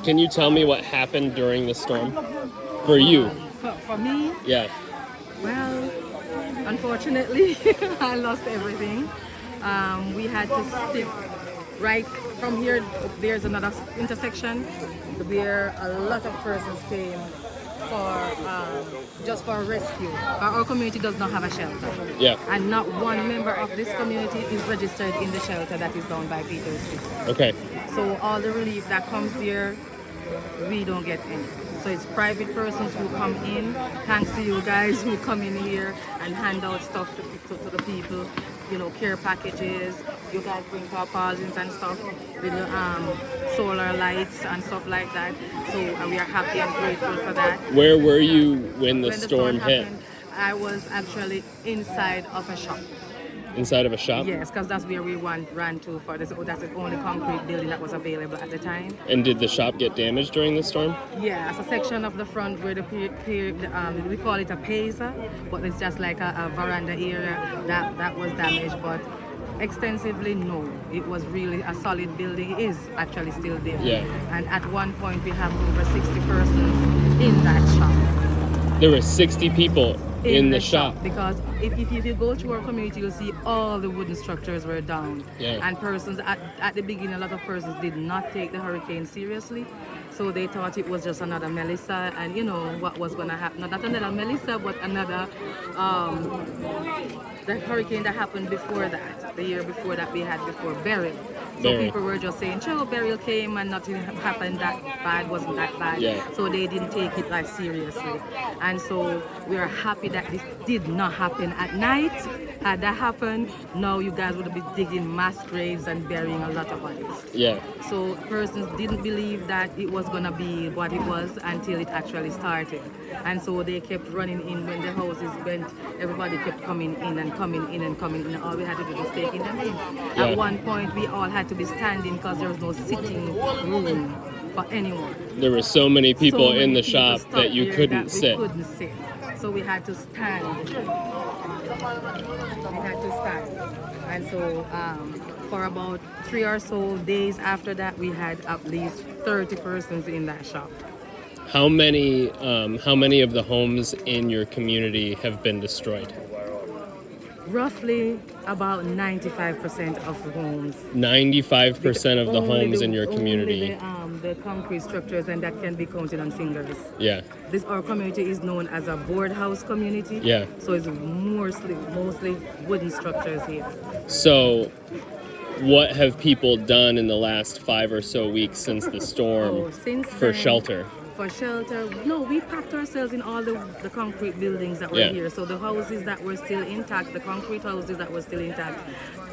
Can you tell me what happened during the storm? For you? For me, Yeah. well, unfortunately, I lost everything. We had to stick right from here. There's another intersection where a lot of persons came for just for rescue. Our community does not have a shelter. Yeah. And not one member of this community is registered in the shelter that is down by Peter Street. Okay. So all the relief that comes there, we don't get any. So it's private persons who come in. Thanks to you guys who come in here and hand out stuff to the people. You know, care packages. You guys bring tarpaulins and stuff with solar lights and stuff like that. So we are happy and grateful for that. Where were you when the storm hit? Happened, I was actually inside of a shop. Inside of a shop? Yes, because that's where we ran to for this. That's the only concrete building that was available at the time. And did the shop get damaged during the storm? Yeah, it's a section of the front where we call it a pesa, but it's just like a veranda area that was damaged. But extensively, no. It was really a solid building. It is actually still there. Yeah. And at one point, we have over 60 persons in that shop. There were 60 people in the shop. Because if you go through our community, you'll see all the wooden structures were down. Yeah. And persons, at the beginning, a lot of persons did not take the hurricane seriously. So they thought it was just another Melissa, and you know what was going to happen. Not another Melissa, but another, the hurricane that happened before that, the year before that we had before, Beryl. So people were just saying, sure, Beryl came and nothing happened that bad, wasn't that bad. Yeah. So they didn't take it like seriously. And so we are happy that this did not happen at night. Had that happened, now you guys would have been digging mass graves and burying a lot of bodies. Yeah. So persons didn't believe that it was going to be what it was until it actually started. And so they kept running in when the houses went. Everybody kept coming in and coming in and coming in. All we had to do was taking them in. Yeah. At one point, we all had to be standing because there was no sitting room for anyone. There were so many people in the shop stuck that you there couldn't that sit. We couldn't sit. So we had to stand. And so for about 3 or so days after that, we had at least 30 persons in that shop. How many of the homes in your community have been destroyed? Roughly about 95% of the homes. 95% of the homes in your community. Only the concrete structures, and that can be counted on fingers. Yeah. Our community is known as a board house community. Yeah. So it's mostly wooden structures here. So what have people done in the last 5 or so weeks since the storm for shelter? For shelter, no, we packed ourselves in all the concrete buildings that were here. So the houses that were still intact, the concrete houses that were still intact,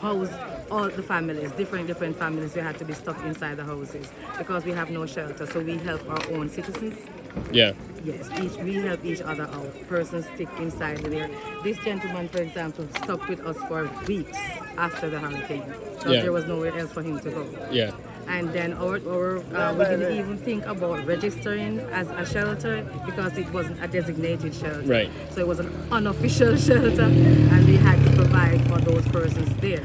housed all the families, different families. They had to be stuck inside the houses because we have no shelter. So we help our own citizens. Yeah. Yes, we help each other out. Persons stick inside there. This gentleman, for example, stuck with us for weeks after the hurricane because there was nowhere else for him to go. Yeah. And then we didn't even think about registering as a shelter because it wasn't a designated shelter. Right. So it was an unofficial shelter, and we had to provide for those persons there.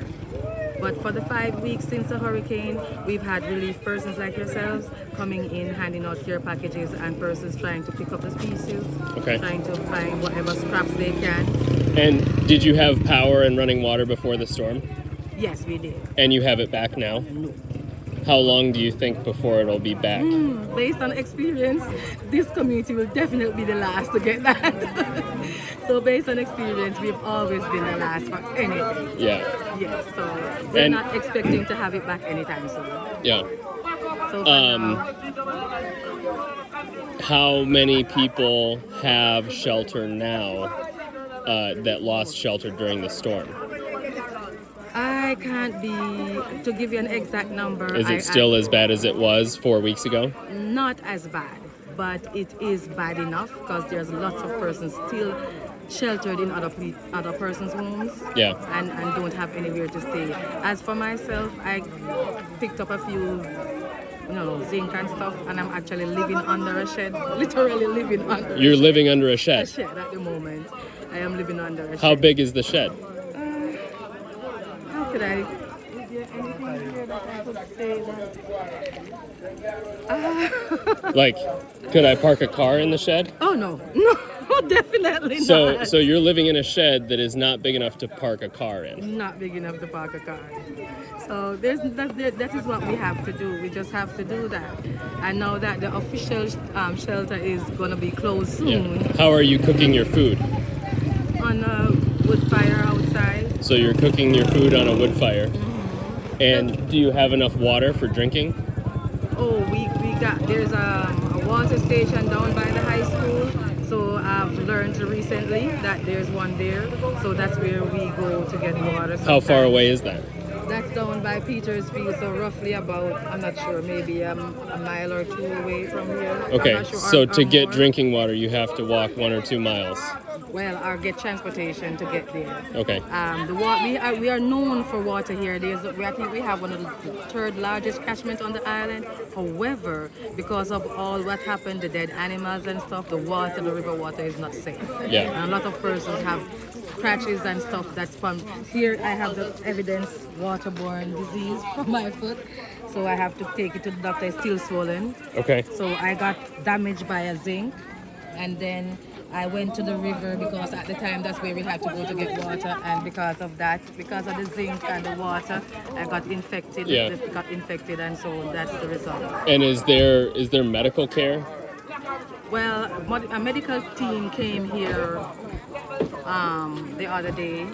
But for the 5 weeks since the hurricane, we've had relief persons like yourselves coming in, handing out care packages, and persons trying to pick up the pieces, trying to find whatever scraps they can. And did you have power and running water before the storm? Yes, we did. And you have it back now? No. How long do you think before it'll be back? Based on experience, this community will definitely be the last to get that. So based on experience, we've always been the last for anything. Yeah. Yes, so we're not expecting to have it back anytime soon. Yeah. So for now, how many people have shelter now that lost shelter during the storm? I can't to give you an exact number. Is it still as bad as it was 4 weeks ago? Not as bad, but it is bad enough because there's lots of persons still sheltered in other persons' homes. Yeah. And don't have anywhere to stay. As for myself, I picked up a few zinc and stuff, and I'm actually living under a shed. Literally living under. You're living under a shed? A shed at the moment. I am living under a shed. How big is the shed? How could I? Is there anything here that I could say that? Like, could I park a car in the shed? Oh no, no, definitely So, not. so you're living in a shed that is not big enough to park a car in. Not big enough to park a car. So that is what we have to do. We just have to do that. And now that the official shelter is going to be closed soon. Yeah. How are you cooking your food? On a wood fire outside. So you're cooking your food on a wood fire. Mm-hmm. And do you have enough water for drinking? Oh, there's a water station down by the high school. So I've learned recently that there's one there. So that's where we go to get water. How far away is that? That's down by Petersfield, so roughly about, I'm not sure, maybe a mile or two away from here. Okay, Sure, so to get more. drinking water, you have to walk 1 or 2 miles. Well, or get transportation to get there. Okay. We are known for water here. I think we have one of the third largest catchment on the island. However, because of all what happened, the dead animals and stuff, the river water is not safe. Yeah. And a lot of persons have scratches and stuff that's from here. I have the evidence waterborne disease from my foot, so I have to take it to the doctor. It's still swollen. Okay. So I got damaged by a zinc, and then I went to the river because at the time that's where we had to go to get water, and because of the zinc and the water, I got infected. Yeah. Got infected, and so that's the result. And is there medical care? Well, a medical team came here the other day,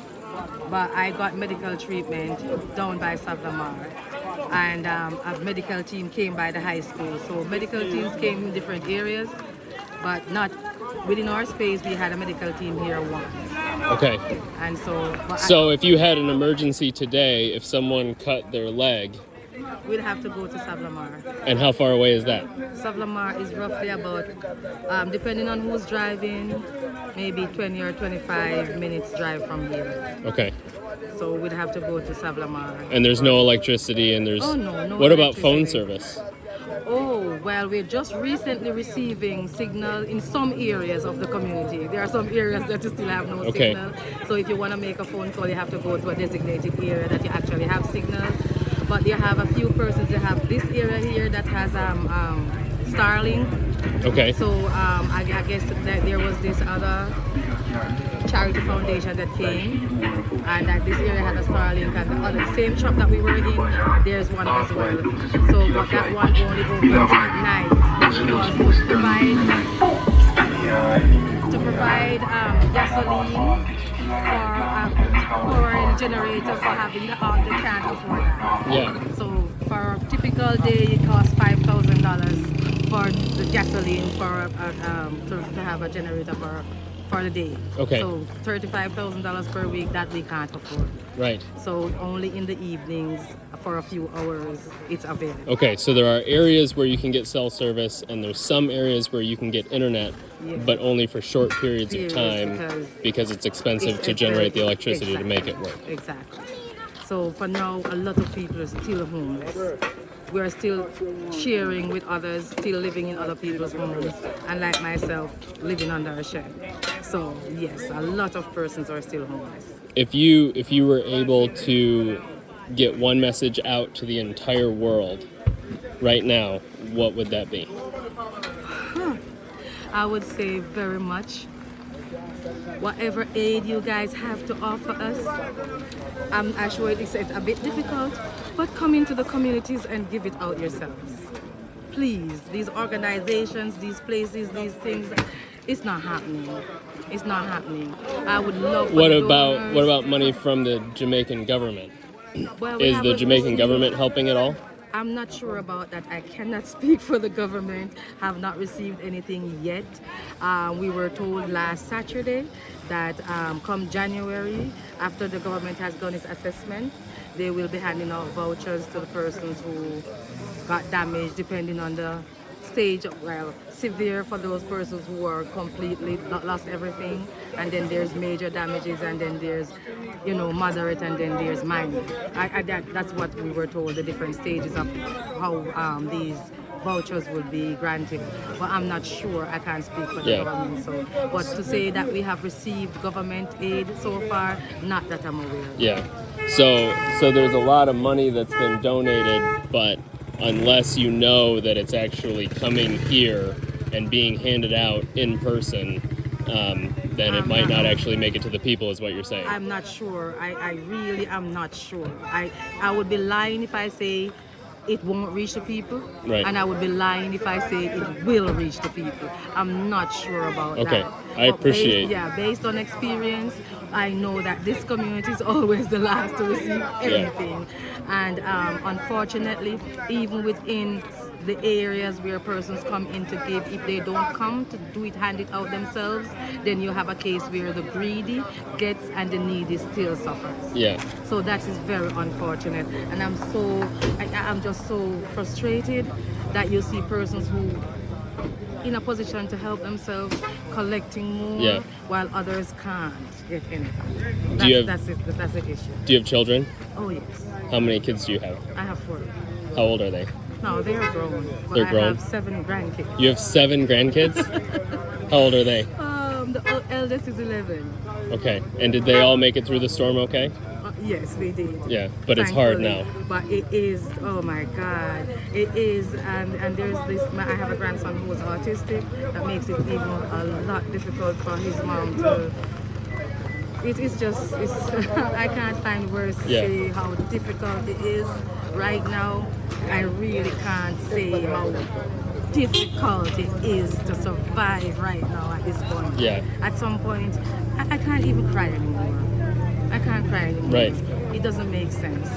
but I got medical treatment down by Savlamar, and a medical team came by the high school. So medical teams came in different areas, but not within our space. We had a medical team here once. Okay. And so if you had an emergency today, if someone cut their leg, we'd have to go to Savlamar. And how far away is that? Savlamar is roughly about, depending on who's driving, maybe 20 or 25 minutes drive from here. Okay. So we'd have to go to Savlamar. And there's no electricity, and there's... Oh, no What about phone service? Oh, well, we're just recently receiving signal in some areas of the community. There are some areas that still have no signal. So if you want to make a phone call, you have to go to a designated area that you actually have signals. But you have a few persons that have this area here that has Starlink. Okay. So I guess that there was this other charity foundation that came, and that this area had a Starlink, and the same shop that we were in, there's one as well. So but that one only opens at night. Because to provide gasoline for a generator for having they can't afford that. Yeah. So for a typical day, it costs $5,000 for the gasoline for to have a generator for the day. Okay. So $35,000 per week that we can't afford. Right. So only in the evenings for a few hours it's available. Okay, so there are areas where you can get cell service, and there's some areas where you can get internet, but only for short periods of time because it's expensive to generate the electricity to make it work. Exactly. So for now, a lot of people are still homeless. We're still sharing with others, still living in other people's homes, and like myself, living under a shed. So yes, a lot of persons are still homeless. If you were able to get one message out to the entire world right now, what would that be? I would say very much. Whatever aid you guys have to offer us, I'm sure it's a bit difficult, but come into the communities and give it out yourselves. Please, these organizations, these places, these things, it's not happening. It's not happening. I would love for What about money from the Jamaican government? Well, Is the Jamaican government helping at all? I'm not sure about that. I cannot speak for the government. Have not received anything yet. We were told last Saturday that come January, after the government has done its assessment, they will be handing out vouchers to the persons who got damaged depending on the stage. Well, severe for those persons who are completely lost everything, and then there's major damages, and then there's moderate, and then there's minor. That's what we were told, the different stages of how these vouchers will be granted. But I'm not sure. I can't speak for the government. So, but to say that we have received government aid so far, not that I'm aware of. Yeah. So there's a lot of money that's been donated but unless you know that it's actually coming here and being handed out in person, then it might not actually make it to the people, is what you're saying. I'm not sure. I really am not sure. I would be lying if I say it won't reach the people, Right. and I would be lying if I say it will reach the people. I'm not sure about Okay, that. I appreciate. Based on experience, I know that this community is always the last to receive anything, and unfortunately, even within the areas where persons come in to give, if they don't come to do it, hand it out themselves, then you have a case where the greedy gets and the needy still suffers. Yeah. So that is very unfortunate, and I'm just so frustrated that you see persons who in a position to help themselves collecting more while others can't get anything. That's the issue. Do you have children? Oh yes. How many kids do you have? I have 4. How old are they? No, they're grown. But They're grown? I have 7 grandkids. You have 7 grandkids? How old are they? The eldest is 11. Okay. And did they all make it through the storm okay? Yes, we did. Yeah, but it's hard now. But it is, oh my God, it is, and there's this, I have a grandson who is autistic, that makes it even a lot difficult for his mom to, it's just, I can't find words to say how difficult it is right now. I really can't say how difficult it is to survive right now at this point. Yeah. At some point, I can't even cry anymore. I can't cry anymore. Right. It doesn't make sense.